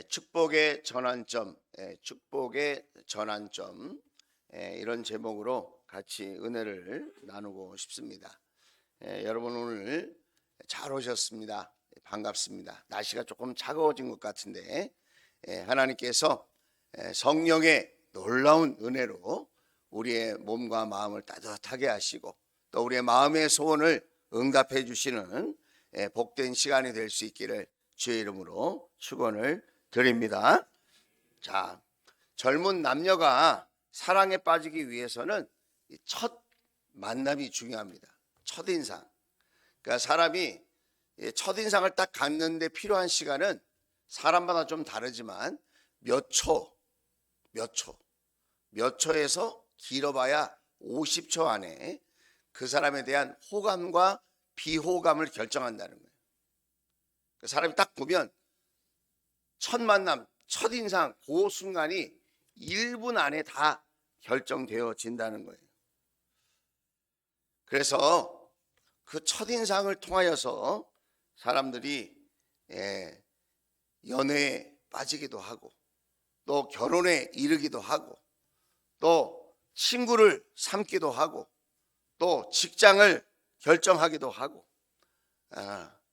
축복의 전환점, 축복의 전환점, 이런 제목으로 같이 은혜를 나누고 싶습니다. 여러분 오늘 잘 오셨습니다. 반갑습니다. 날씨가 조금 차가워진 것 같은데 하나님께서 성령의 놀라운 은혜로 우리의 몸과 마음을 따뜻하게 하시고 또 우리의 마음의 소원을 응답해 주시는 복된 시간이 될 수 있기를 주의 이름으로 축원을 드립니다. 자, 젊은 남녀가 사랑에 빠지기 위해서는 첫 만남이 중요합니다. 첫인상. 그러니까 사람이 첫인상을 딱 갖는데 필요한 시간은 사람마다 좀 다르지만 몇 초에서 길어봐야 50초 안에 그 사람에 대한 호감과 비호감을 결정한다는 거예요. 사람이 딱 보면 첫 만남, 첫인상 그 순간이 1분 안에 다 결정되어진다는 거예요. 그래서 그 첫인상을 통하여서 사람들이 연애에 빠지기도 하고 또 결혼에 이르기도 하고 또 친구를 삼기도 하고 또 직장을 결정하기도 하고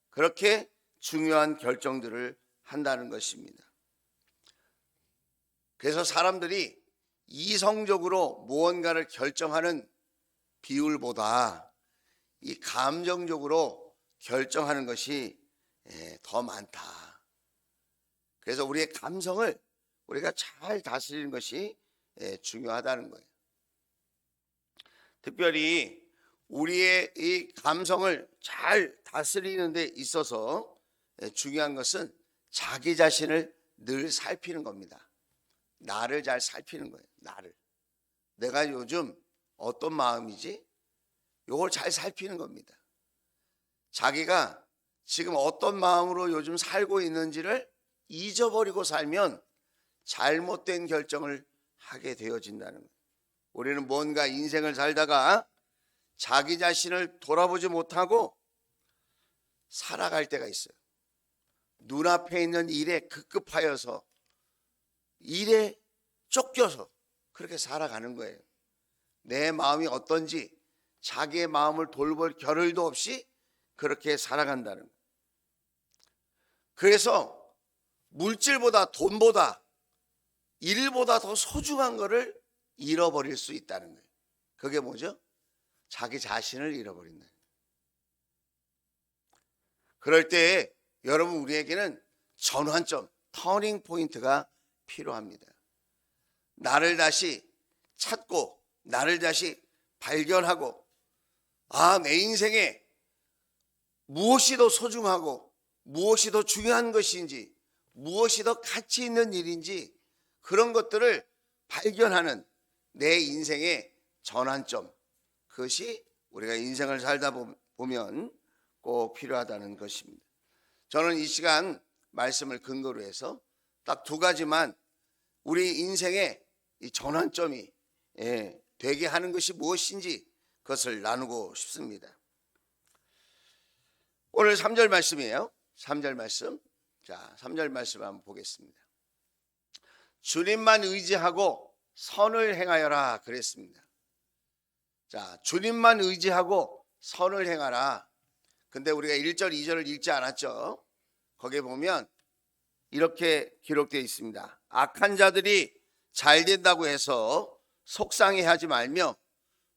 그렇게 중요한 결정들을 한다는 것입니다. 그래서 사람들이 이성적으로 무언가를 결정하는 비율보다 이 감정적으로 결정하는 것이 더 많다. 그래서 우리의 감성을 우리가 잘 다스리는 것이 중요하다는 거예요. 특별히 우리의 이 감성을 잘 다스리는 데 있어서 중요한 것은 자기 자신을 늘 살피는 겁니다. 나를 잘 살피는 거예요. 내가 요즘 어떤 마음이지? 이걸 잘 살피는 겁니다. 자기가 지금 어떤 마음으로 요즘 살고 있는지를 잊어버리고 살면 잘못된 결정을 하게 되어진다는 거예요. 우리는 뭔가 인생을 살다가 자기 자신을 돌아보지 못하고 살아갈 때가 있어요. 눈앞에 있는 일에 급급하여서 일에 쫓겨서 그렇게 살아가는 거예요. 내 마음이 어떤지 자기의 마음을 돌볼 겨를도 없이 그렇게 살아간다는 거예요. 그래서 물질보다 돈보다 일보다 더 소중한 것을 잃어버릴 수 있다는 거예요. 그게 뭐죠? 자기 자신을 잃어버린다. 그럴 때 여러분 우리에게는 전환점, 터닝 포인트가 필요합니다. 나를 다시 찾고 나를 다시 발견하고 내 인생에 무엇이 더 소중하고 무엇이 더 중요한 것인지 무엇이 더 가치 있는 일인지 그런 것들을 발견하는 내 인생의 전환점, 그것이 우리가 인생을 살다 보면 꼭 필요하다는 것입니다. 저는 이 시간 말씀을 근거로 해서 딱 두 가지만 우리 인생의 이 전환점이 되게 하는 것이 무엇인지 그것을 나누고 싶습니다. 오늘 3절 말씀이에요. 3절 말씀. 자, 3절 말씀 한번 보겠습니다. 주님만 의지하고 선을 행하여라 그랬습니다. 자, 주님만 의지하고 선을 행하라. 근데 우리가 1절, 2절을 읽지 않았죠. 거기에 보면 이렇게 기록되어 있습니다. 악한 자들이 잘 된다고 해서 속상해하지 말며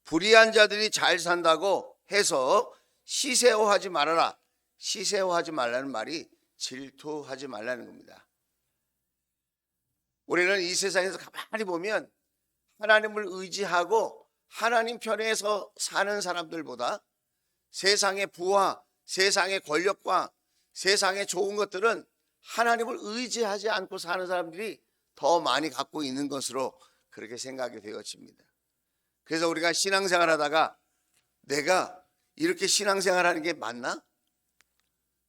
불의한 자들이 잘 산다고 해서 시세호하지 말아라. 시세호하지 말라는 말이 질투하지 말라는 겁니다. 우리는 이 세상에서 가만히 보면 하나님을 의지하고 하나님 편에서 사는 사람들보다 세상의 부와 세상의 권력과 세상의 좋은 것들은 하나님을 의지하지 않고 사는 사람들이 더 많이 갖고 있는 것으로 그렇게 생각이 되어집니다. 그래서 우리가 신앙생활 하다가 내가 이렇게 신앙생활하는 게 맞나?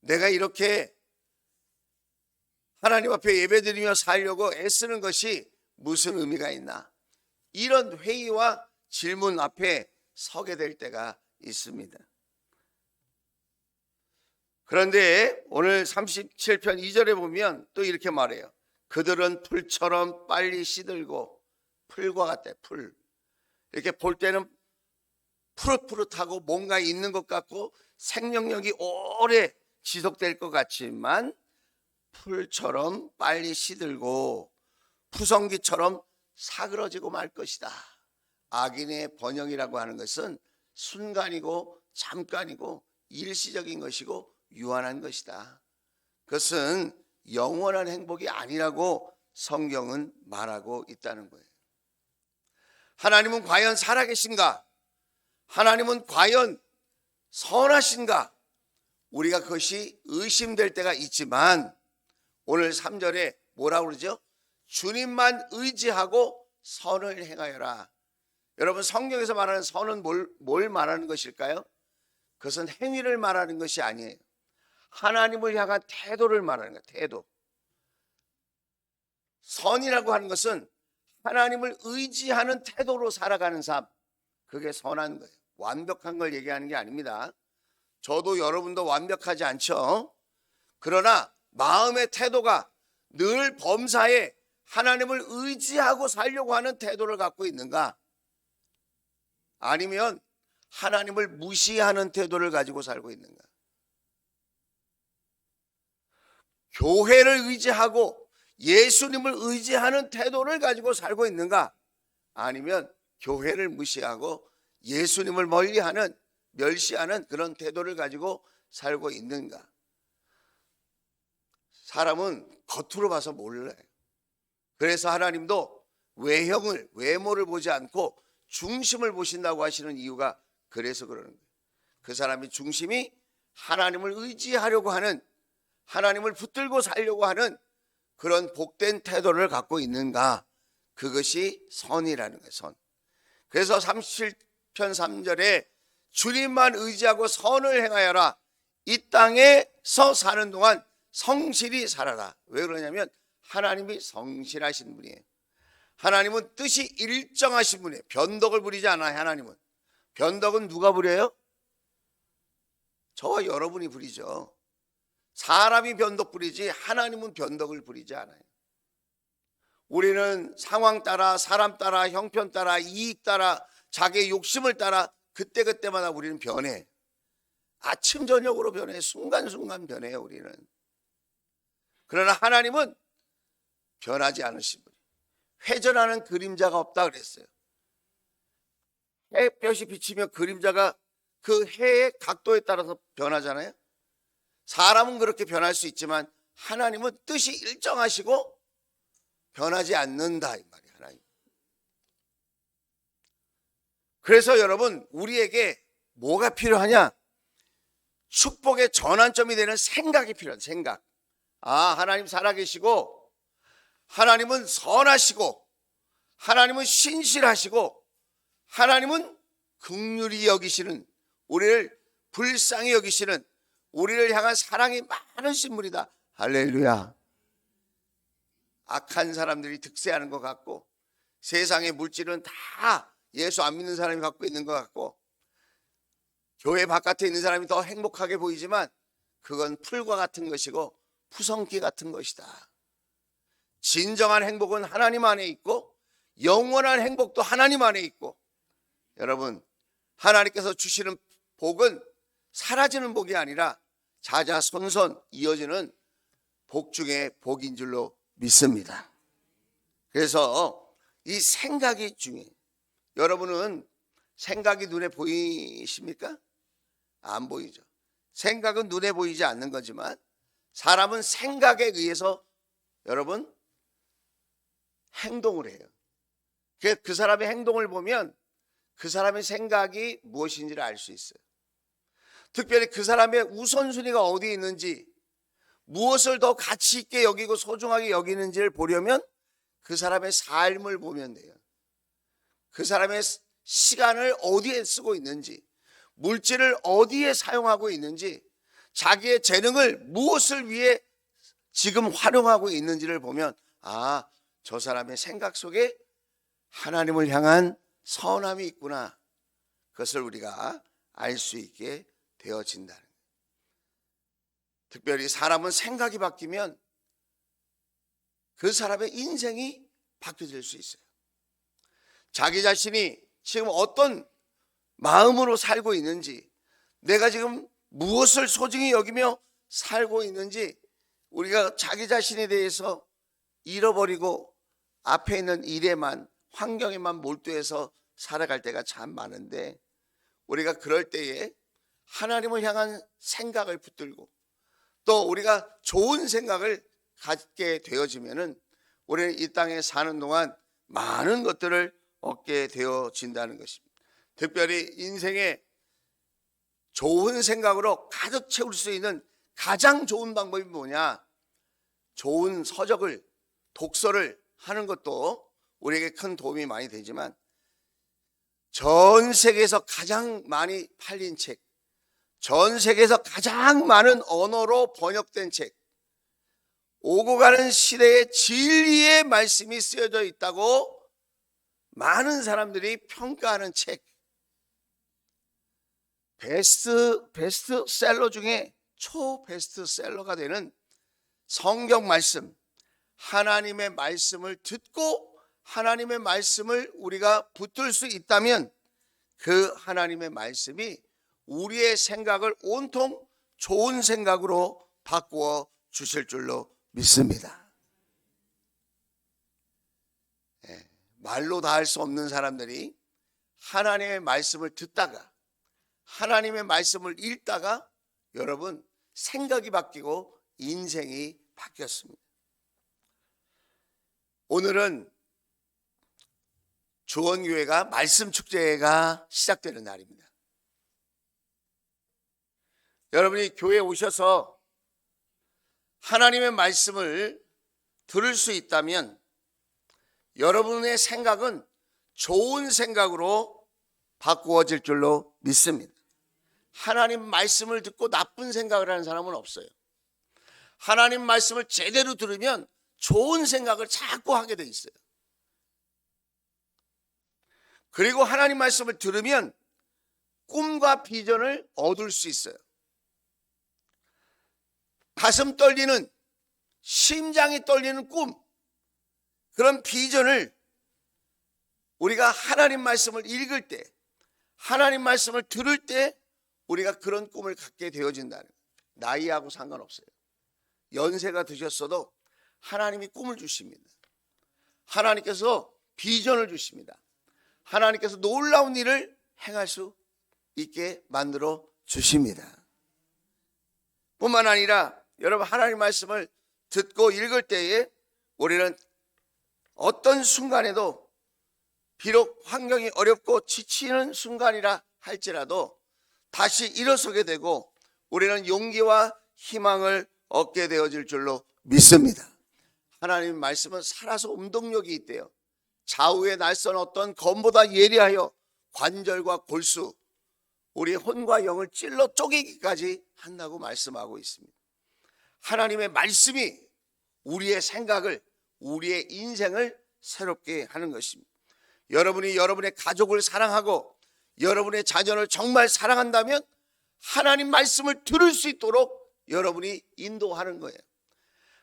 내가 이렇게 하나님 앞에 예배드리며 살려고 애쓰는 것이 무슨 의미가 있나? 이런 회의와 질문 앞에 서게 될 때가 있습니다. 그런데 오늘 37편 2절에 보면 또 이렇게 말해요. 그들은 풀처럼 빨리 시들고, 풀과 같대. 풀. 이렇게 볼 때는 푸릇푸릇하고 뭔가 있는 것 같고 생명력이 오래 지속될 것 같지만 풀처럼 빨리 시들고 푸성기처럼 사그러지고 말 것이다. 악인의 번영이라고 하는 것은 순간이고 잠깐이고 일시적인 것이고 유한한 것이다. 그것은 영원한 행복이 아니라고 성경은 말하고 있다는 거예요. 하나님은 과연 살아계신가? 하나님은 과연 선하신가? 우리가 그것이 의심될 때가 있지만 오늘 3절에 뭐라고 그러죠? 주님만 의지하고 선을 행하여라. 여러분, 성경에서 말하는 선은 뭘 말하는 것일까요? 그것은 행위를 말하는 것이 아니에요. 하나님을 향한 태도를 말하는 거예요. 태도. 선이라고 하는 것은 하나님을 의지하는 태도로 살아가는 삶, 그게 선한 거예요. 완벽한 걸 얘기하는 게 아닙니다. 저도 여러분도 완벽하지 않죠. 그러나 마음의 태도가 늘 범사에 하나님을 의지하고 살려고 하는 태도를 갖고 있는가? 아니면 하나님을 무시하는 태도를 가지고 살고 있는가? 교회를 의지하고 예수님을 의지하는 태도를 가지고 살고 있는가? 아니면 교회를 무시하고 예수님을 멀리하는, 멸시하는 그런 태도를 가지고 살고 있는가? 사람은 겉으로 봐서 몰라요. 그래서 하나님도 외모를 보지 않고 중심을 보신다고 하시는 이유가 그래서 그러는 거예요. 그 사람의 중심이 하나님을 의지하려고 하는, 하나님을 붙들고 살려고 하는 그런 복된 태도를 갖고 있는가? 그것이 선이라는 거예요. 선. 그래서 37편 3절에 주님만 의지하고 선을 행하여라. 이 땅에서 사는 동안 성실히 살아라. 왜 그러냐면 하나님이 성실하신 분이에요. 하나님은 뜻이 일정하신 분이에요. 변덕을 부리지 않아요. 하나님은. 변덕은 누가 부려요? 저와 여러분이 부리죠. 사람이 변덕 부리지 하나님은 변덕을 부리지 않아요. 우리는 상황 따라, 사람 따라, 형편 따라, 이익 따라, 자기의 욕심을 따라 그때그때마다 우리는 변해. 아침 저녁으로 변해. 순간순간 변해요. 우리는. 그러나 하나님은 변하지 않으신 분이에요. 회전하는 그림자가 없다 그랬어요. 햇볕이 비치면 그림자가 그 해의 각도에 따라서 변하잖아요. 사람은 그렇게 변할 수 있지만 하나님은 뜻이 일정하시고 변하지 않는다 이 말이에요. 하나님. 그래서 여러분, 우리에게 뭐가 필요하냐? 축복의 전환점이 되는 생각이 필요하다. 생각. 아, 하나님 살아계시고 하나님은 선하시고 하나님은 신실하시고 하나님은 긍휼히 여기시는, 우리를 불쌍히 여기시는, 우리를 향한 사랑이 많으신 분이다. 할렐루야. 악한 사람들이 득세하는 것 같고 세상의 물질은 다 예수 안 믿는 사람이 갖고 있는 것 같고 교회 바깥에 있는 사람이 더 행복하게 보이지만 그건 풀과 같은 것이고 푸성기 같은 것이다. 진정한 행복은 하나님 안에 있고 영원한 행복도 하나님 안에 있고, 여러분, 하나님께서 주시는 복은 사라지는 복이 아니라 자자손손 이어지는 복 중에 복인 줄로 믿습니다. 그래서 이 생각이 중요해요. 여러분은 생각이 눈에 보이십니까? 안 보이죠. 생각은 눈에 보이지 않는 거지만 사람은 생각에 의해서 여러분 행동을 해요. 그 사람의 행동을 보면 그 사람의 생각이 무엇인지를 알 수 있어요. 특별히 그 사람의 우선순위가 어디에 있는지, 무엇을 더 가치 있게 여기고 소중하게 여기는지를 보려면 그 사람의 삶을 보면 돼요. 그 사람의 시간을 어디에 쓰고 있는지, 물질을 어디에 사용하고 있는지, 자기의 재능을 무엇을 위해 지금 활용하고 있는지를 보면 아, 저 사람의 생각 속에 하나님을 향한 선함이 있구나. 그것을 우리가 알 수 있게 되어진다는 거예요. 특별히 사람은 생각이 바뀌면 그 사람의 인생이 바뀌어질 수 있어요. 자기 자신이 지금 어떤 마음으로 살고 있는지, 내가 지금 무엇을 소중히 여기며 살고 있는지 우리가 자기 자신에 대해서 잃어버리고 앞에 있는 일에만, 환경에만 몰두해서 살아갈 때가 참 많은데, 우리가 그럴 때에 하나님을 향한 생각을 붙들고 또 우리가 좋은 생각을 갖게 되어지면은 우리는 이 땅에 사는 동안 많은 것들을 얻게 되어진다는 것입니다. 특별히 인생에 좋은 생각으로 가득 채울 수 있는 가장 좋은 방법이 뭐냐? 좋은 서적을, 독서를 하는 것도 우리에게 큰 도움이 많이 되지만, 전 세계에서 가장 많이 팔린 책, 전 세계에서 가장 많은 언어로 번역된 책, 오고 가는 시대의 진리의 말씀이 쓰여져 있다고 많은 평가하는 책, 베스트셀러 중에 초베스트셀러가 되는 성경 말씀, 하나님의 말씀을 듣고 하나님의 말씀을 우리가 붙들 수 있다면 그 하나님의 말씀이 우리의 생각을 온통 좋은 생각으로 바꾸어 주실 줄로 믿습니다. 말로 다 할 수 없는 사람들이 하나님의 말씀을 듣다가, 하나님의 말씀을 읽다가 여러분 생각이 바뀌고 인생이 바뀌었습니다. 오늘은 주원교회가 말씀 축제가 시작되는 날입니다. 여러분이 교회에 오셔서 하나님의 말씀을 들을 수 있다면 여러분의 생각은 좋은 생각으로 바꾸어질 줄로 믿습니다. 하나님 말씀을 듣고 나쁜 생각을 하는 사람은 없어요. 하나님 말씀을 제대로 들으면 좋은 생각을 자꾸 하게 돼 있어요. 그리고 하나님 말씀을 들으면 꿈과 비전을 얻을 수 있어요. 가슴 떨리는, 심장이 떨리는 꿈, 그런 비전을 우리가 하나님 말씀을 읽을 때, 하나님 말씀을 들을 때 우리가 그런 꿈을 갖게 되어진다는 거예요. 나이하고 상관없어요. 연세가 드셨어도 하나님이 꿈을 주십니다. 하나님께서 비전을 주십니다. 하나님께서 놀라운 일을 행할 수 있게 만들어 주십니다. 뿐만 아니라 여러분, 하나님 말씀을 듣고 읽을 때에 우리는 어떤 순간에도, 비록 환경이 어렵고 지치는 순간이라 할지라도 다시 일어서게 되고 우리는 용기와 희망을 얻게 되어질 줄로 믿습니다. 하나님 말씀은 살아서 운동력이 있대요. 좌우의 날선 어떤 검보다 예리하여 관절과 골수, 우리의 혼과 영을 찔러 쪼개기까지 한다고 말씀하고 있습니다. 하나님의 말씀이 우리의 생각을, 우리의 인생을 새롭게 하는 것입니다. 여러분이 여러분의 가족을 사랑하고 여러분의 자녀를 정말 사랑한다면 하나님 말씀을 들을 수 있도록 여러분이 인도하는 거예요.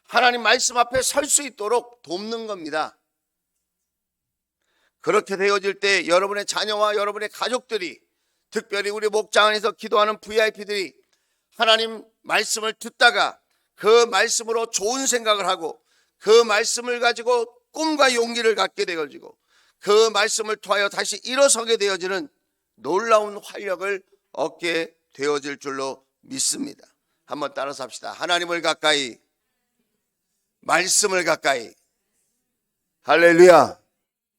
하나님 말씀 앞에 설 수 있도록 돕는 겁니다. 그렇게 되어질 때 여러분의 자녀와 여러분의 가족들이, 특별히 우리 목장 안에서 기도하는 VIP들이 하나님 말씀을 듣다가 그 말씀으로 좋은 생각을 하고 그 말씀을 가지고 꿈과 용기를 갖게 되어지고 그 말씀을 통하여 다시 일어서게 되어지는 놀라운 활력을 얻게 되어질 줄로 믿습니다. 한번 따라서 합시다. 하나님을 가까이, 말씀을 가까이. 할렐루야.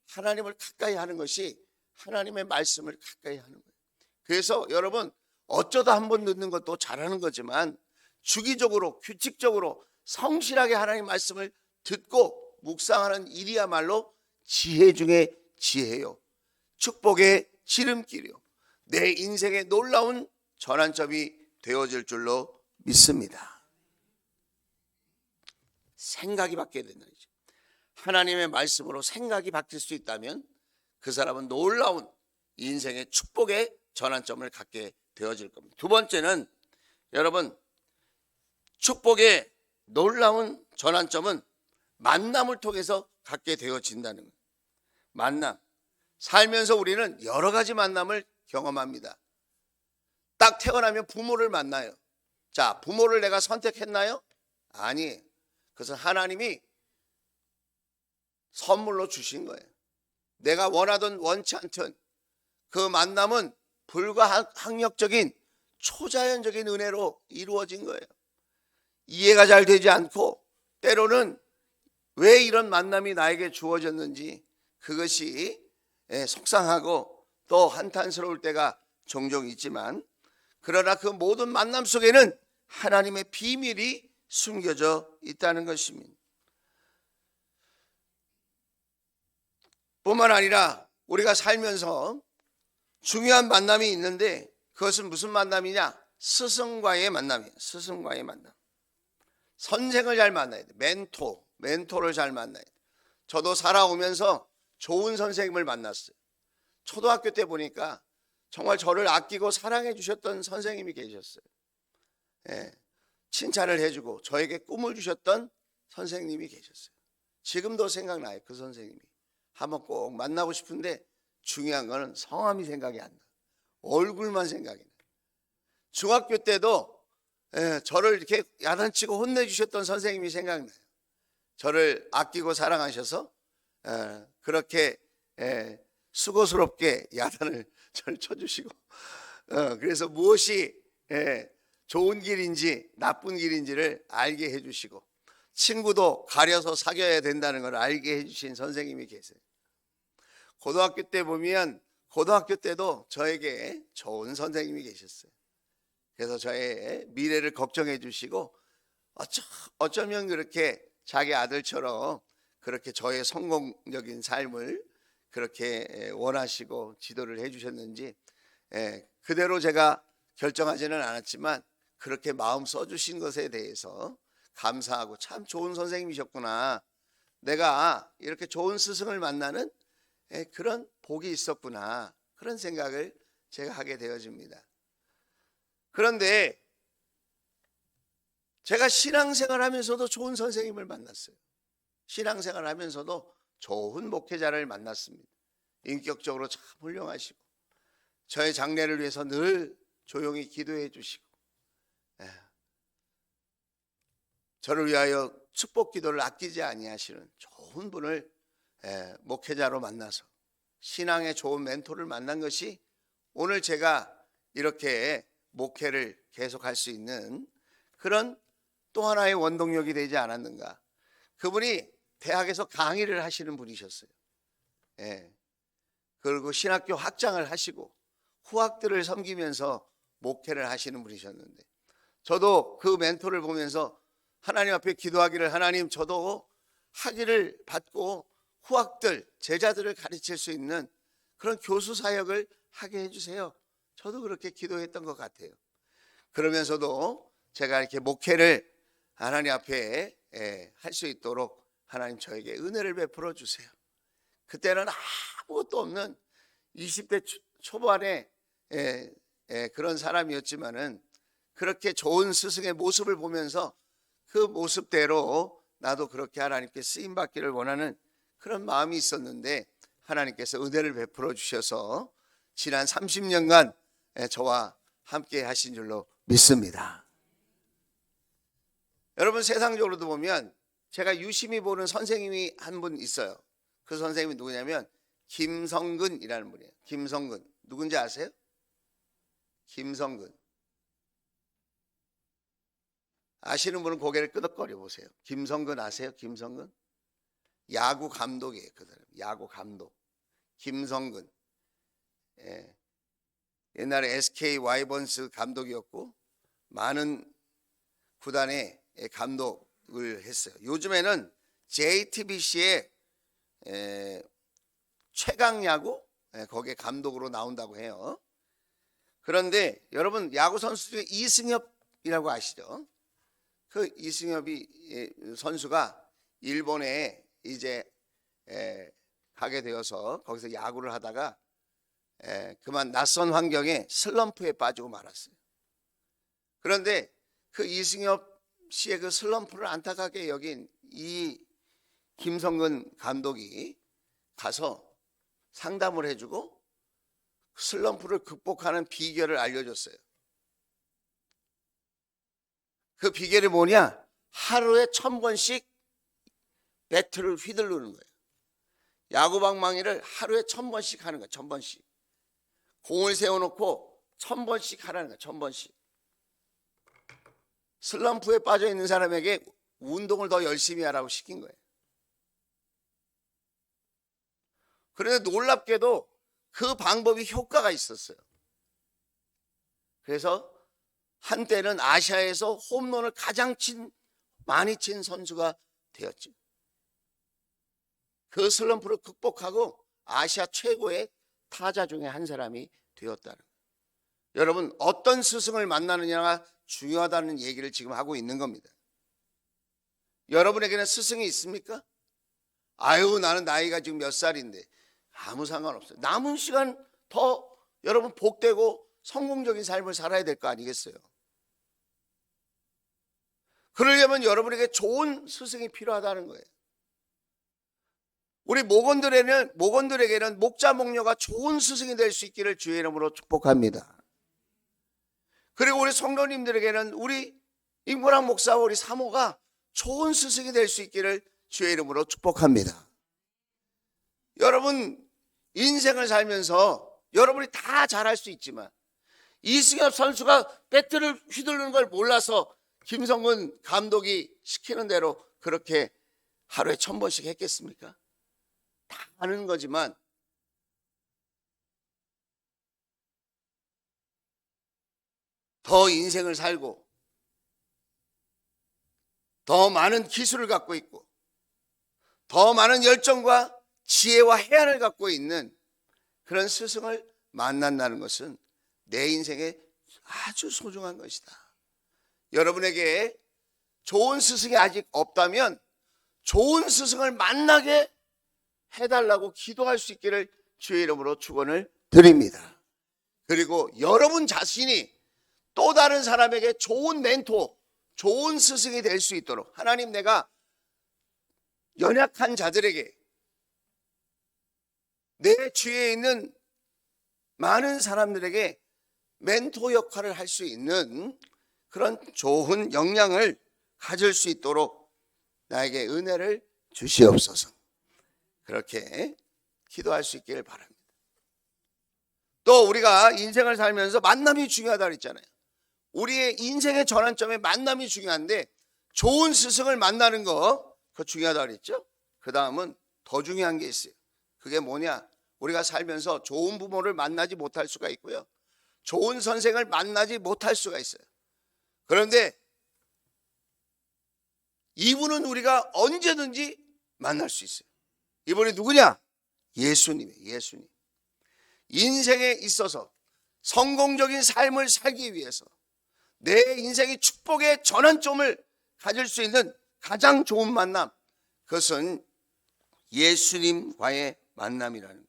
하나님을 가까이 하는 것이 하나님의 말씀을 가까이 하는 거예요. 그래서 여러분, 어쩌다 한번 듣는 것도 잘하는 거지만 주기적으로, 규칙적으로 성실하게 하나님 말씀을 듣고 묵상하는 일이야말로 지혜 중에 지혜요, 축복의 지름길이요, 내 인생의 놀라운 전환점이 되어질 줄로 믿습니다. 생각이 바뀌어야 된다는 거죠. 하나님의 말씀으로 생각이 바뀔 수 있다면 그 사람은 놀라운 인생의 축복의 전환점을 갖게 되어질 겁니다. 두 번째는, 여러분, 축복의 놀라운 전환점은 만남을 통해서 갖게 되어진다는 거예요. 만남. 살면서 우리는 여러 가지 만남을 경험합니다. 딱 태어나면 부모를 만나요. 자, 부모를 내가 선택했나요? 아니, 그것은 하나님이 선물로 주신 거예요. 내가 원하든 원치 않든 그 만남은 불가항력적인 초자연적인 은혜로 이루어진 거예요. 이해가 잘 되지 않고 때로는 왜 이런 만남이 나에게 주어졌는지 그것이 속상하고 또 한탄스러울 때가 종종 있지만, 그러나 그 모든 만남 속에는 하나님의 비밀이 숨겨져 있다는 것입니다. 뿐만 아니라 우리가 살면서 중요한 만남이 있는데 그것은 무슨 만남이냐? 스승과의 만남이에요. 스승과의 만남. 선생을 잘 만나야 돼. 멘토를 잘 만나야 돼. 저도 살아오면서 좋은 선생님을 만났어요. 초등학교 때 보니까 정말 저를 아끼고 사랑해 주셨던 선생님이 계셨어요. 칭찬을 해주고 저에게 꿈을 주셨던 선생님이 계셨어요. 지금도 생각나요. 그 선생님이. 한번 꼭 만나고 싶은데 중요한 거는 성함이 생각이 안 나. 얼굴만 생각이 나. 중학교 때도 저를 이렇게 야단치고 혼내주셨던 선생님이 생각나요. 저를 아끼고 사랑하셔서 그렇게 수고스럽게 야단을 저를 쳐주시고, 그래서 무엇이 좋은 길인지 나쁜 길인지를 알게 해주시고, 친구도 가려서 사귀어야 된다는 걸 알게 해주신 선생님이 계세요. 고등학교 때 보면 고등학교 때도 저에게 좋은 선생님이 계셨어요. 그래서 저의 미래를 걱정해 주시고 어쩌면 그렇게 자기 아들처럼 그렇게 저의 성공적인 삶을 그렇게 원하시고 지도를 해 주셨는지 그대로 제가 결정하지는 않았지만 그렇게 마음 써주신 것에 대해서 감사하고, 참 좋은 선생님이셨구나, 내가 이렇게 좋은 스승을 만나는 그런 복이 있었구나, 그런 생각을 제가 하게 되어집니다. 그런데 제가 신앙생활 하면서도 좋은 선생님을 만났어요. 신앙생활 하면서도 좋은 목회자를 만났습니다. 인격적으로 참 훌륭하시고 저의 장래를 위해서 늘 조용히 기도해 주시고 저를 위하여 축복 기도를 아끼지 아니하시는 좋은 분을 목회자로 만나서 신앙의 좋은 멘토를 만난 것이 오늘 제가 이렇게 목회를 계속할 수 있는 그런 또 하나의 원동력이 되지 않았는가. 그분이 대학에서 강의를 하시는 분이셨어요. 그리고 신학교 학장을 하시고 후학들을 섬기면서 목회를 하시는 분이셨는데, 저도 그 멘토를 보면서 하나님 앞에 기도하기를, 하나님 저도 학위를 받고 후학들, 제자들을 가르칠 수 있는 그런 교수 사역을 하게 해주세요. 저도 그렇게 기도했던 것 같아요. 그러면서도 제가 이렇게 목회를 하나님 앞에 할 수 있도록 하나님 저에게 은혜를 베풀어 주세요. 그때는 아무것도 없는 20대 초반에 그런 사람이었지만은 그렇게 좋은 스승의 모습을 보면서 그 모습대로 나도 그렇게 하나님께 쓰임 받기를 원하는 그런 마음이 있었는데, 하나님께서 은혜를 베풀어 주셔서 지난 30년간 저와 함께 하신 줄로 믿습니다. 여러분, 세상적으로도 보면 제가 유심히 보는 선생님이 한 분 있어요. 그 선생님이 누구냐면 김성근이라는 분이에요. 김성근. 누군지 아세요? 김성근. 아시는 분은 고개를 끄덕거려 보세요. 김성근 아세요? 김성근? 야구 감독이에요. 그 사람. 야구 감독. 김성근. 옛날에 SK 와이번스 감독이었고 많은 구단의 감독을 했어요. 요즘에는 JTBC의 최강야구 거기에 감독으로 나온다고 해요. 그런데 여러분, 야구 선수 중에 이승엽이라고 아시죠? 그 이승엽이 선수가 일본에 이제 가게 되어서 거기서 야구를 하다가 그만 낯선 환경에 슬럼프에 빠지고 말았어요. 그런데 그 이승엽 씨의 그 슬럼프를 안타깝게 여긴 이 김성근 감독이 가서 상담을 해주고 슬럼프를 극복하는 비결을 알려줬어요. 그 비결이 뭐냐? 하루에 1000번씩 배트를 휘두르는 거예요. 야구방망이를 하루에 1000번씩 하는 거예요. 1000번씩. 공을 세워놓고 1000번씩 하라는 거예요. 1000번씩. 슬럼프에 빠져 있는 사람에게 운동을 더 열심히 하라고 시킨 거예요. 그런데 놀랍게도 그 방법이 효과가 있었어요. 그래서 한때는 아시아에서 홈런을 가장 많이 친 선수가 되었죠. 그 슬럼프를 극복하고 아시아 최고의 타자 중에 한 사람이 되었다는 거예요. 여러분, 어떤 스승을 만나느냐가 중요하다는 얘기를 지금 하고 있는 겁니다. 여러분에게는 스승이 있습니까? 아유, 나는 나이가 지금 몇 살인데. 아무 상관없어요. 남은 시간 더 여러분 복되고 성공적인 삶을 살아야 될 거 아니겠어요? 그러려면 여러분에게 좋은 스승이 필요하다는 거예요. 우리 목원들에게는 목자 목녀가 좋은 스승이 될 수 있기를 주의 이름으로 축복합니다. 그리고 우리 성도님들에게는 우리 임구랑 목사와 우리 사모가 좋은 스승이 될 수 있기를 주의 이름으로 축복합니다. 여러분, 인생을 살면서 여러분이 다 잘할 수 있지만 이승엽 선수가 배트를 휘두르는 걸 몰라서 김성근 감독이 시키는 대로 그렇게 하루에 1000번씩 했겠습니까? 다 아는 거지만 더 인생을 살고 더 많은 기술을 갖고 있고 더 많은 열정과 지혜와 해안을 갖고 있는 그런 스승을 만난다는 것은 내 인생에 아주 소중한 것이다. 여러분에게 좋은 스승이 아직 없다면 좋은 스승을 만나게 해달라고 기도할 수 있기를 주의 이름으로 축원을 드립니다. 그리고 여러분 자신이 또 다른 사람에게 좋은 멘토, 좋은 스승이 될 수 있도록 하나님, 내가 연약한 자들에게 내 주위에 있는 많은 사람들에게 멘토 역할을 할 수 있는 그런 좋은 역량을 가질 수 있도록 나에게 은혜를 주시옵소서. 그렇게 기도할 수 있기를 바랍니다. 또 우리가 인생을 살면서 만남이 중요하다 그랬잖아요. 우리의 인생의 전환점에 만남이 중요한데 좋은 스승을 만나는 거 그거 중요하다 그랬죠. 그 다음은 더 중요한 게 있어요. 그게 뭐냐? 우리가 살면서 좋은 부모를 만나지 못할 수가 있고요, 좋은 선생을 만나지 못할 수가 있어요. 그런데 이분은 우리가 언제든지 만날 수 있어요. 이분이 누구냐? 예수님이에요. 예수님. 인생에 있어서 성공적인 삶을 살기 위해서 내 인생의 축복의 전환점을 가질 수 있는 가장 좋은 만남, 그것은 예수님과의 만남이라는 거예요.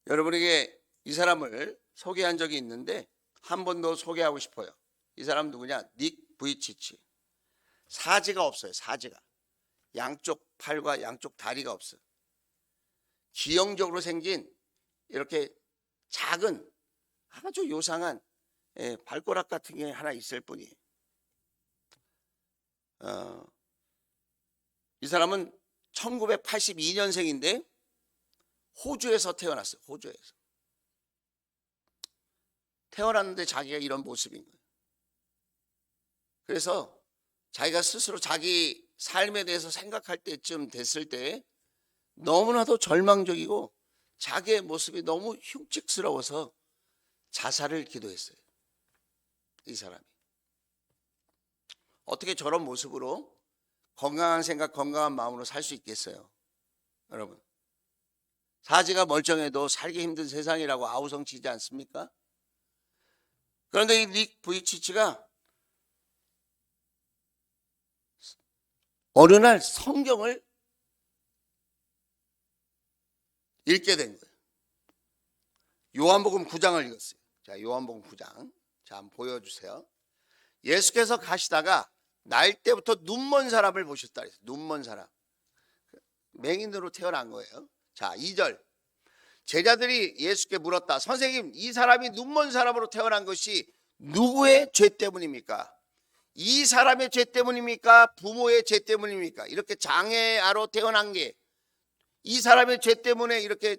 여러분에게 이 사람을 소개한 적이 있는데 한 번 더 소개하고 싶어요. 이 사람 누구냐? 닉 부이치치. 사지가 없어요. 사지가. 양쪽 팔과 양쪽 다리가 없어요. 기형적으로 생긴 이렇게 작은 아주 요상한 발가락 같은 게 하나 있을 뿐이에요. 이 사람은 1982년생인데 호주에서 태어났어요. 호주에서. 태어났는데 자기가 이런 모습인 거예요. 그래서 자기가 스스로 자기 삶에 대해서 생각할 때쯤 됐을 때 너무나도 절망적이고 자기의 모습이 너무 흉측스러워서 자살을 기도했어요. 이 사람이. 어떻게 저런 모습으로 건강한 생각, 건강한 마음으로 살 수 있겠어요? 여러분, 사지가 멀쩡해도 살기 힘든 세상이라고 아우성치지 않습니까? 그런데 이 닉 부이치치가 어느 날 성경을 읽게 된 거예요. 요한복음 9장을 읽었어요. 자, 요한복음 9장. 자, 한번 보여주세요. 예수께서 가시다가 날 때부터 눈먼 사람을 보셨다 그랬어요. 눈먼 사람. 맹인으로 태어난 거예요. 자, 2절. 제자들이 예수께 물었다. 선생님, 이 사람이 눈먼 사람으로 태어난 것이 누구의 죄 때문입니까? 이 사람의 죄 때문입니까? 부모의 죄 때문입니까? 이렇게 장애아로 태어난 게 이 사람의 죄 때문에 이렇게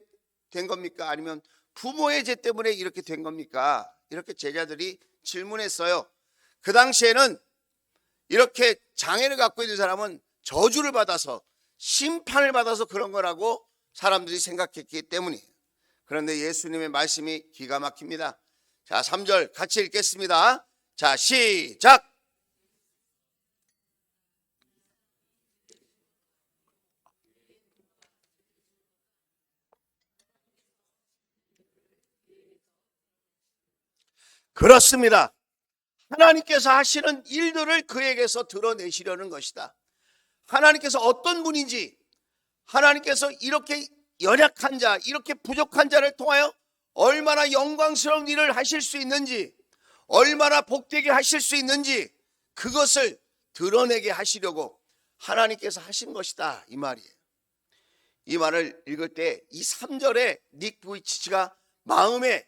된 겁니까? 아니면 부모의 죄 때문에 이렇게 된 겁니까? 이렇게 제자들이 질문했어요. 그 당시에는 이렇게 장애를 갖고 있는 사람은 저주를 받아서 심판을 받아서 그런 거라고 사람들이 생각했기 때문이에요. 그런데 예수님의 말씀이 기가 막힙니다. 자, 3절 같이 읽겠습니다. 자, 시작. 그렇습니다. 하나님께서 하시는 일들을 그에게서 드러내시려는 것이다. 하나님께서 어떤 분인지, 하나님께서 이렇게 연약한 자, 이렇게 부족한 자를 통하여 얼마나 영광스러운 일을 하실 수 있는지, 얼마나 복되게 하실 수 있는지 그것을 드러내게 하시려고 하나님께서 하신 것이다, 이 말이에요. 이 말을 읽을 때 이 3절에 닉 부이치치가 마음에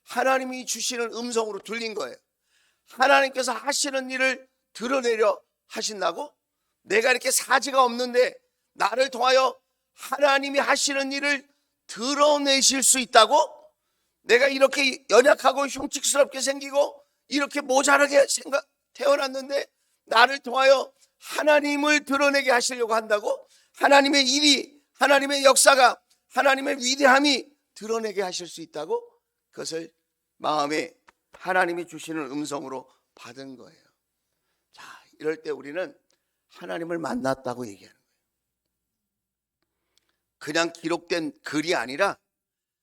하나님이 주시는 음성으로 들린 거예요. 하나님께서 하시는 일을 드러내려 하신다고? 내가 이렇게 사지가 없는데 나를 통하여 하나님이 하시는 일을 드러내실 수 있다고? 내가 이렇게 연약하고 흉측스럽게 생기고 이렇게 모자라게 태어났는데 나를 통하여 하나님을 드러내게 하시려고 한다고? 하나님의 일이, 하나님의 역사가, 하나님의 위대함이 드러내게 하실 수 있다고? 그것을 마음에 하나님이 주시는 음성으로 받은 거예요. 자, 이럴 때 우리는 하나님을 만났다고 얘기하는 거예요. 그냥 기록된 글이 아니라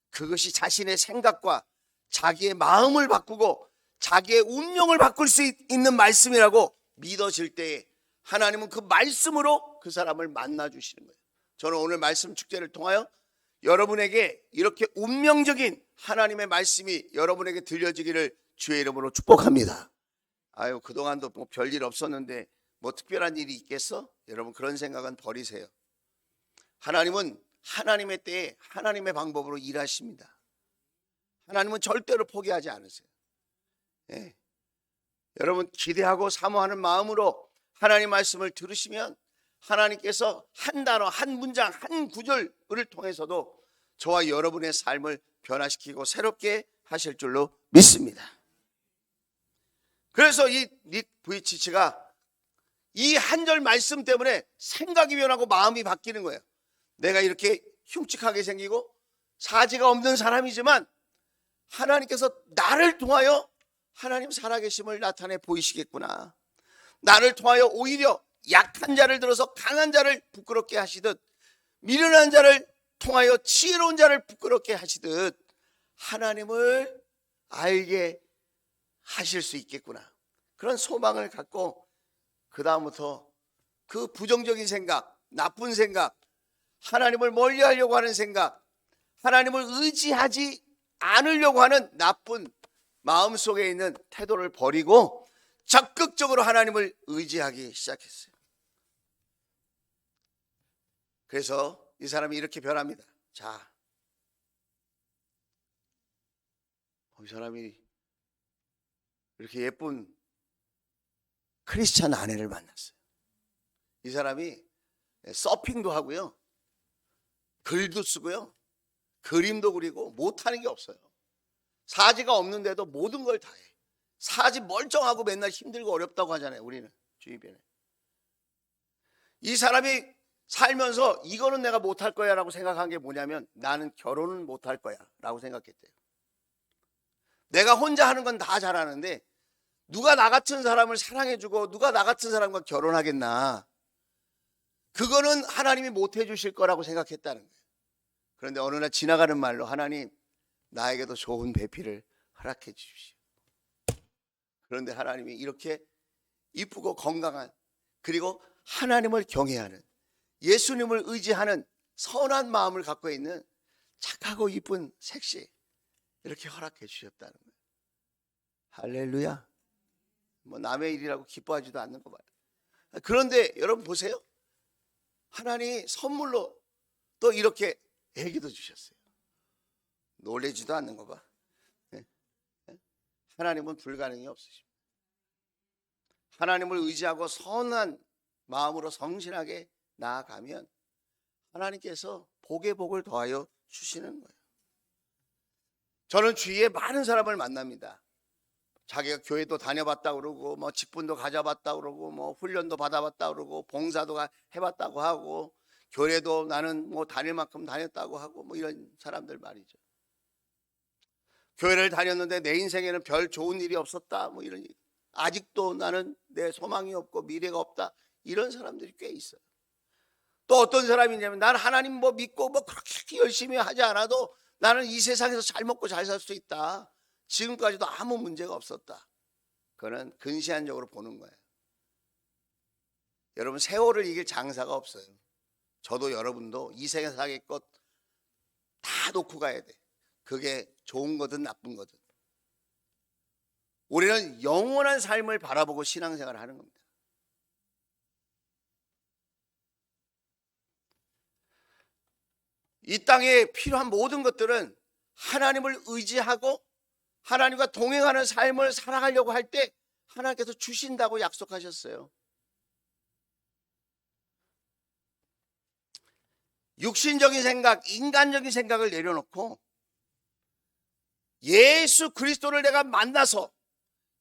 그것이 자신의 생각과 자기의 마음을 바꾸고 자기의 운명을 바꿀 수 있는 말씀이라고 믿어질 때에 하나님은 그 말씀으로 그 사람을 만나 주시는 거예요. 저는 오늘 말씀 축제를 통하여 여러분에게 이렇게 운명적인 하나님의 말씀이 여러분에게 들려지기를 주의 이름으로 축복합니다. 아유, 그동안도 뭐 별일 없었는데 뭐 특별한 일이 있겠어? 여러분, 그런 생각은 버리세요. 하나님은 하나님의 때에 하나님의 방법으로 일하십니다. 하나님은 절대로 포기하지 않으세요. 예. 여러분, 기대하고 사모하는 마음으로 하나님 말씀을 들으시면 하나님께서 한 단어, 한 문장, 한 구절을 통해서도 저와 여러분의 삶을 변화시키고 새롭게 하실 줄로 믿습니다. 그래서 이 닉 부이치치가 이 한 절 말씀 때문에 생각이 변하고 마음이 바뀌는 거예요. 내가 이렇게 흉측하게 생기고 사지가 없는 사람이지만 하나님께서 나를 통하여 하나님 살아계심을 나타내 보이시겠구나. 나를 통하여 오히려 약한 자를 들어서 강한 자를 부끄럽게 하시듯, 미련한 자를 통하여 지혜로운 자를 부끄럽게 하시듯 하나님을 알게 하실 수 있겠구나. 그런 소망을 갖고 그 다음부터 그 부정적인 생각, 나쁜 생각, 하나님을 멀리하려고 하는 생각, 하나님을 의지하지 않으려고 하는 나쁜 마음속에 있는 태도를 버리고 적극적으로 하나님을 의지하기 시작했어요. 그래서 이 사람이 이렇게 변합니다. 자, 이 사람이 이렇게 예쁜 크리스찬 아내를 만났어요. 이 사람이 서핑도 하고요, 글도 쓰고요, 그림도 그리고 못하는 게 없어요. 사지가 없는데도 모든 걸 다 해. 사지 멀쩡하고 맨날 힘들고 어렵다고 하잖아요, 우리는 주위변에. 이 사람이 살면서 이거는 내가 못할 거야 라고 생각한 게 뭐냐면, 나는 결혼은 못할 거야 라고 생각했대요. 내가 혼자 하는 건 다 잘하는데 누가 나 같은 사람을 사랑해주고 누가 나 같은 사람과 결혼하겠나, 그거는 하나님이 못 해주실 거라고 생각했다는 거예요. 그런데 어느 날 지나가는 말로, 하나님 나에게도 좋은 배필을 허락해 주십시오. 그런데 하나님이 이렇게 이쁘고 건강한, 그리고 하나님을 경외하는, 예수님을 의지하는 선한 마음을 갖고 있는 착하고 이쁜 색시, 이렇게 허락해 주셨다는 거예요. 할렐루야. 뭐 남의 일이라고 기뻐하지도 않는 거 봐요. 그런데 여러분 보세요. 하나님이 선물로 또 이렇게 애기도 주셨어요. 놀래지도 않는 거 봐. 하나님은 불가능이 없으십니다. 하나님을 의지하고 선한 마음으로 성실하게 나아가면 하나님께서 복에 복을 더하여 주시는 거예요. 저는 주위에 많은 사람을 만납니다. 자기가 교회도 다녀봤다 그러고 뭐 직분도 가져봤다 그러고 뭐 훈련도 받아봤다 그러고 봉사도 해봤다고 하고 교회도 나는 뭐 다닐 만큼 다녔다고 하고 뭐 이런 사람들 말이죠. 교회를 다녔는데 내 인생에는 별 좋은 일이 없었다 뭐 이런, 아직도 나는 내 소망이 없고 미래가 없다, 이런 사람들이 꽤 있어요. 또 어떤 사람이냐면 난 하나님 뭐 믿고 뭐 그렇게 열심히 하지 않아도 나는 이 세상에서 잘 먹고 잘 살 수 있다, 지금까지도 아무 문제가 없었다. 그거는 근시안적으로 보는 거예요. 여러분, 세월을 이길 장사가 없어요. 저도 여러분도 이 세상의 것 다 놓고 가야 돼. 그게 좋은 거든 나쁜 거든. 우리는 영원한 삶을 바라보고 신앙생활을 하는 겁니다. 이 땅에 필요한 모든 것들은 하나님을 의지하고 하나님과 동행하는 삶을 살아가려고 할 때 하나님께서 주신다고 약속하셨어요. 육신적인 생각, 인간적인 생각을 내려놓고 예수 그리스도를 내가 만나서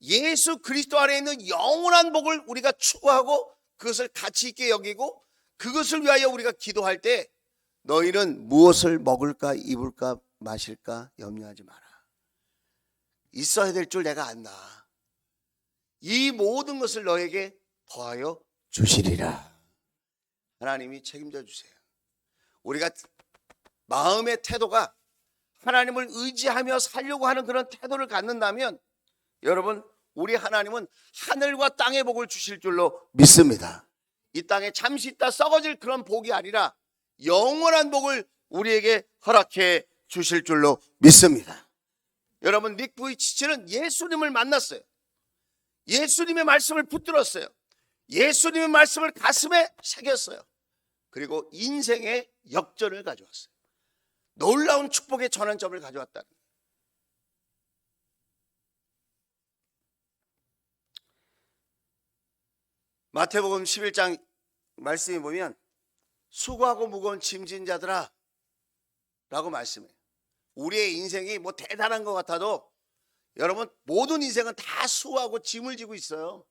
예수 그리스도 안에 있는 영원한 복을 우리가 추구하고 그것을 가치 있게 여기고 그것을 위하여 우리가 기도할 때 너희는 무엇을 먹을까 입을까 마실까 염려하지 마라. 있어야 될 줄 내가 안다. 이 모든 것을 너에게 더하여 주시리라. 하나님이 책임져 주세요. 우리가 마음의 태도가 하나님을 의지하며 살려고 하는 그런 태도를 갖는다면 여러분, 우리 하나님은 하늘과 땅의 복을 주실 줄로 믿습니다. 이 땅에 잠시 있다 썩어질 그런 복이 아니라 영원한 복을 우리에게 허락해 주실 줄로 믿습니다. 여러분, 닉 부이치치는 예수님을 만났어요. 예수님의 말씀을 붙들었어요. 예수님의 말씀을 가슴에 새겼어요. 그리고 인생의 역전을 가져왔어요. 놀라운 축복의 전환점을 가져왔다는 거예요. 마태복음 11장 말씀에 보면 수고하고 무거운 짐진 자들아 라고 말씀해요. 우리의 인생이 뭐 대단한 것 같아도 여러분, 모든 인생은 다 수고하고 짐을 지고 있어요.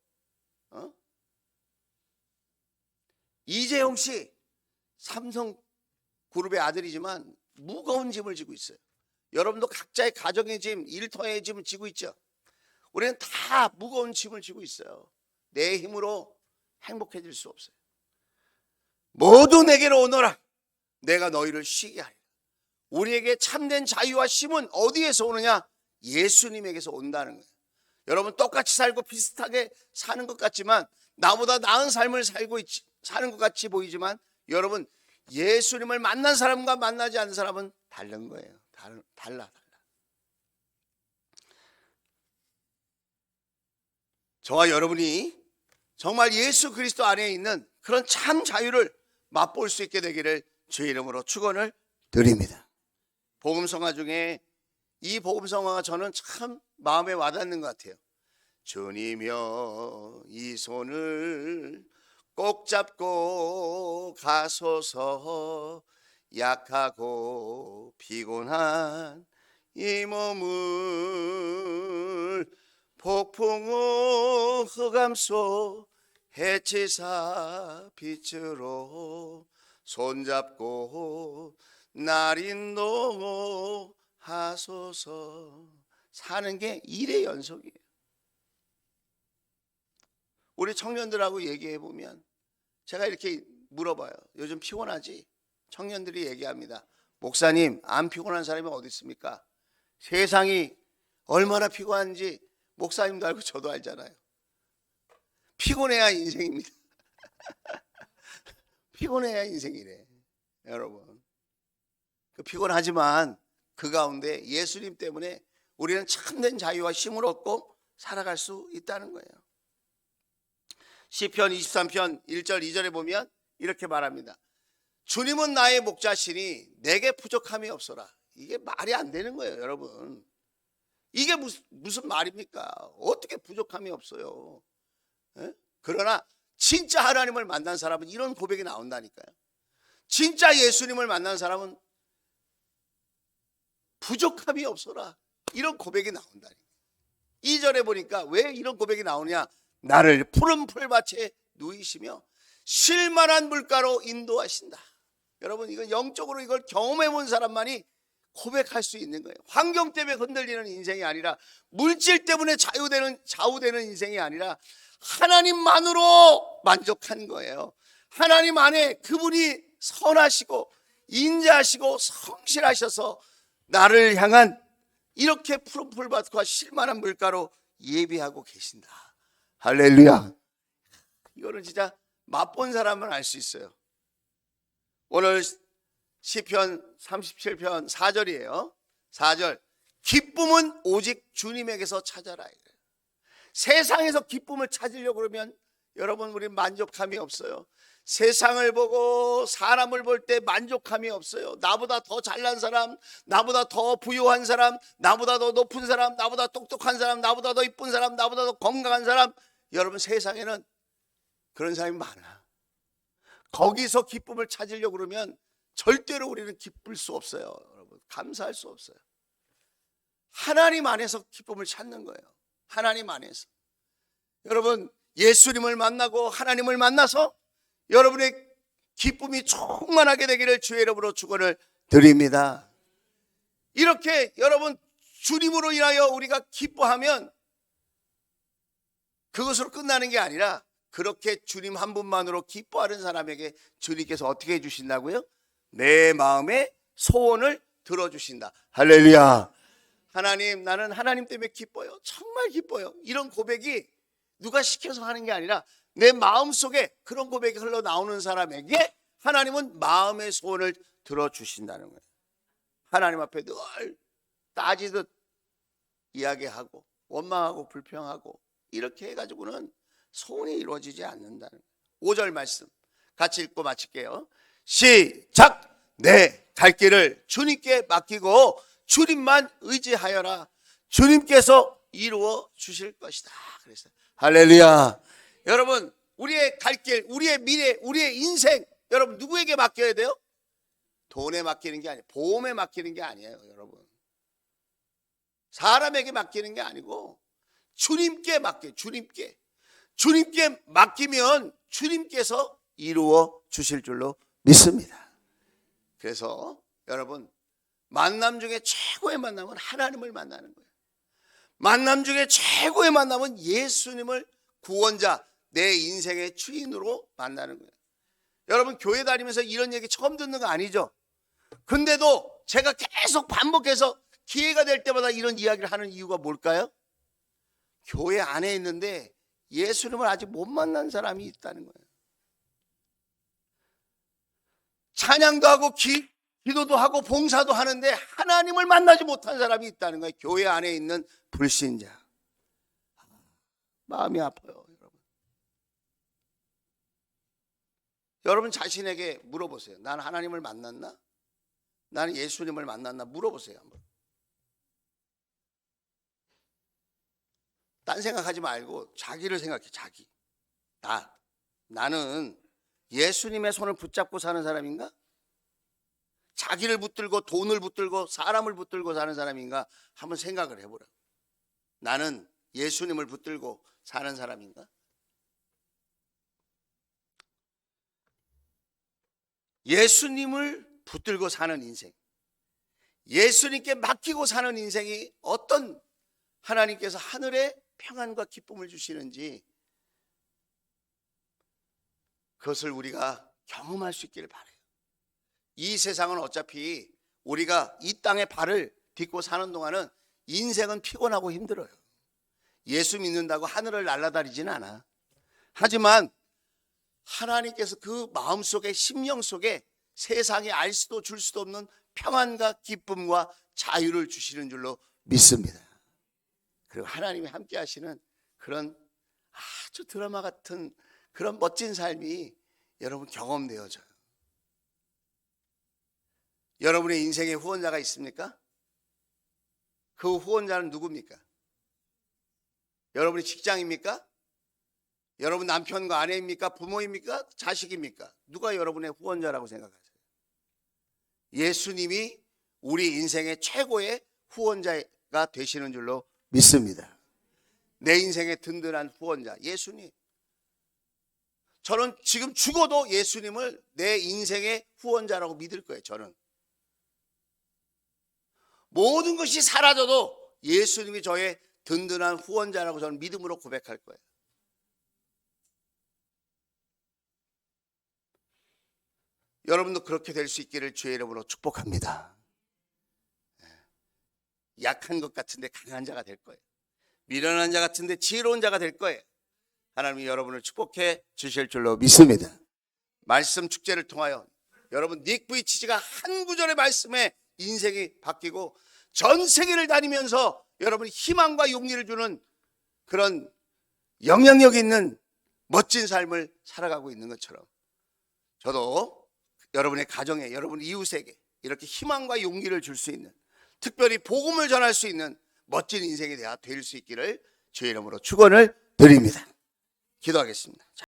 이재용 씨 삼성그룹의 아들이지만 무거운 짐을 지고 있어요. 여러분도 각자의 가정의 짐, 일터의 짐을 지고 있죠. 우리는 다 무거운 짐을 지고 있어요. 내 힘으로 행복해질 수 없어요. 모두 내게로 오너라, 내가 너희를 쉬게 하리라. 우리에게 참된 자유와 쉼은 어디에서 오느냐? 예수님에게서 온다는 거예요. 여러분, 똑같이 살고 비슷하게 사는 것 같지만, 나보다 나은 삶을 사는 것 같이 보이지만, 여러분, 예수님을 만난 사람과 만나지 않는 사람은 다른 거예요. 달라. 저와 여러분이 정말 예수 그리스도 안에 있는 그런 참 자유를 맛볼 수 있게 되기를 주의 이름으로 축원을 드립니다. 복음성화 중에 이 복음성화가 저는 참 마음에 와닿는 것 같아요. 주님여 이 손을 꼭 잡고 가소서, 약하고 피곤한 이 몸을 폭풍우 흑암소 해치사 빛으로 손잡고 날 인도하소서. 사는 게 일의 연속이에요. 우리 청년들하고 얘기해 보면 제가 이렇게 물어봐요. 요즘 피곤하지? 청년들이 얘기합니다. 목사님, 안 피곤한 사람이 어디 있습니까? 세상이 얼마나 피곤한지 목사님도 알고 저도 알잖아요. 피곤해야 인생입니다. 피곤해야 인생이래. 여러분, 피곤하지만 그 가운데 예수님 때문에 우리는 참된 자유와 힘을 얻고 살아갈 수 있다는 거예요. 시편 23편 1절 2절에 보면 이렇게 말합니다. 주님은 나의 목자시니 내게 부족함이 없어라. 이게 말이 안 되는 거예요, 여러분. 이게 무슨 말입니까? 어떻게 부족함이 없어요? 에? 그러나 진짜 하나님을 만난 사람은 이런 고백이 나온다니까요. 진짜 예수님을 만난 사람은 부족함이 없어라. 이런 고백이 나온다니까요. 2절에 보니까 왜 이런 고백이 나오냐? 나를 푸른 풀밭에 누이시며 쉴만한 물가로 인도하신다. 여러분, 이건 영적으로 이걸 경험해 본 사람만이 고백할 수 있는 거예요. 환경 때문에 흔들리는 인생이 아니라, 물질 때문에 좌우되는 인생이 아니라 하나님만으로 만족한 거예요. 하나님 안에 그분이 선하시고 인자하시고 성실하셔서 나를 향한 이렇게 푸른 풀밭과 쉴만한 물가로 예비하고 계신다. 할렐루야. 이거는 진짜 맛본 사람은 알 수 있어요. 오늘 시편 37편 4절이에요. 4절. 기쁨은 오직 주님에게서 찾아라. 세상에서 기쁨을 찾으려고 그러면 여러분, 우리 만족함이 없어요. 세상을 보고 사람을 볼 때 만족함이 없어요. 나보다 더 잘난 사람, 나보다 더 부유한 사람, 나보다 더 높은 사람, 나보다 똑똑한 사람, 나보다 더 이쁜 사람, 나보다 더 건강한 사람. 여러분, 세상에는 그런 사람이 많아. 거기서 기쁨을 찾으려고 그러면 절대로 우리는 기쁠 수 없어요. 여러분, 감사할 수 없어요. 하나님 안에서 기쁨을 찾는 거예요. 하나님 안에서. 여러분, 예수님을 만나고 하나님을 만나서 여러분의 기쁨이 충만하게 되기를 주의 이름으로 축원을 드립니다. 이렇게 여러분, 주님으로 인하여 우리가 기뻐하면 그것으로 끝나는 게 아니라, 그렇게 주님 한 분만으로 기뻐하는 사람에게 주님께서 어떻게 해주신다고요? 내 마음의 소원을 들어주신다. 할렐루야. 하나님, 나는 하나님 때문에 기뻐요. 정말 기뻐요. 이런 고백이 누가 시켜서 하는 게 아니라 내 마음속에 그런 고백이 흘러나오는 사람에게 하나님은 마음의 소원을 들어주신다는 거예요. 하나님 앞에 늘 따지듯 이야기하고 원망하고 불평하고 이렇게 해가지고는 소원이 이루어지지 않는다는 거예요. 5절 말씀 같이 읽고 마칠게요. 시작. 내 갈 길을 주님께 맡기고 주님만 의지하여라. 주님께서 이루어 주실 것이다. 그랬어요. 할렐루야. 여러분, 우리의 갈 길, 우리의 미래, 우리의 인생, 여러분 누구에게 맡겨야 돼요? 돈에 맡기는 게 아니에요. 보험에 맡기는 게 아니에요. 여러분, 사람에게 맡기는 게 아니고 주님께 맡겨요. 주님께 맡기면 주님께서 이루어 주실 줄로 믿습니다. 그래서 여러분, 만남 중에 최고의 만남은 하나님을 만나는 거예요. 만남 중에 최고의 만남은 예수님을 구원자, 내 인생의 주인으로 만나는 거예요. 여러분, 교회 다니면서 이런 얘기 처음 듣는 거 아니죠? 근데도 제가 계속 반복해서 기회가 될 때마다 이런 이야기를 하는 이유가 뭘까요? 교회 안에 있는데 예수님을 아직 못 만난 사람이 있다는 거예요. 찬양도 하고 기도도 하고 봉사도 하는데 하나님을 만나지 못한 사람이 있다는 거예요. 교회 안에 있는 불신자. 마음이 아파요. 여러분 자신에게 물어보세요. 나는 하나님을 만났나? 나는 예수님을 만났나? 물어보세요. 한번. 딴 생각하지 말고 자기를 생각해. 자기. 나는 예수님의 손을 붙잡고 사는 사람인가? 자기를 붙들고 돈을 붙들고 사람을 붙들고 사는 사람인가? 한번 생각을 해보라. 나는 예수님을 붙들고 사는 사람인가? 예수님을 붙들고 사는 인생, 예수님께 맡기고 사는 인생이 어떤 하나님께서 하늘의 평안과 기쁨을 주시는지 그것을 우리가 경험할 수 있기를 바라요. 이 세상은 어차피 우리가 이 땅에 발을 딛고 사는 동안은 인생은 피곤하고 힘들어요. 예수 믿는다고 하늘을 날아다니지는 않아. 하지만 하나님께서 그 마음속에, 심령 속에 세상에 알 수도 줄 수도 없는 평안과 기쁨과 자유를 주시는 줄로 믿습니다. 그리고 하나님이 함께 하시는 그런 아주 드라마 같은 그런 멋진 삶이 여러분 경험되어져요. 여러분의 인생에 후원자가 있습니까? 그 후원자는 누굽니까? 여러분의 직장입니까? 여러분 남편과 아내입니까? 부모입니까? 자식입니까? 누가 여러분의 후원자라고 생각하세요? 예수님이 우리 인생의 최고의 후원자가 되시는 줄로 믿습니다. 내 인생의 든든한 후원자 예수님. 저는 지금 죽어도 예수님을 내 인생의 후원자라고 믿을 거예요. 저는 모든 것이 사라져도 예수님이 저의 든든한 후원자라고 저는 믿음으로 고백할 거예요. 여러분도 그렇게 될 수 있기를 주의 이름으로 축복합니다. 약한 것 같은데 강한 자가 될 거예요. 미련한 자 같은데 지혜로운 자가 될 거예요. 하나님이 여러분을 축복해 주실 줄로 믿습니다. 말씀 축제를 통하여 여러분 닉 부이치지가 한 구절의 말씀에 인생이 바뀌고 전 세계를 다니면서 여러분이 희망과 용기를 주는 그런 영향력 있는 멋진 삶을 살아가고 있는 것처럼 저도 여러분의 가정에, 여러분 이웃에게 이렇게 희망과 용기를 줄 수 있는, 특별히 복음을 전할 수 있는 멋진 인생이 될 수 있기를 주의 이름으로 축원을 드립니다. 기도하겠습니다.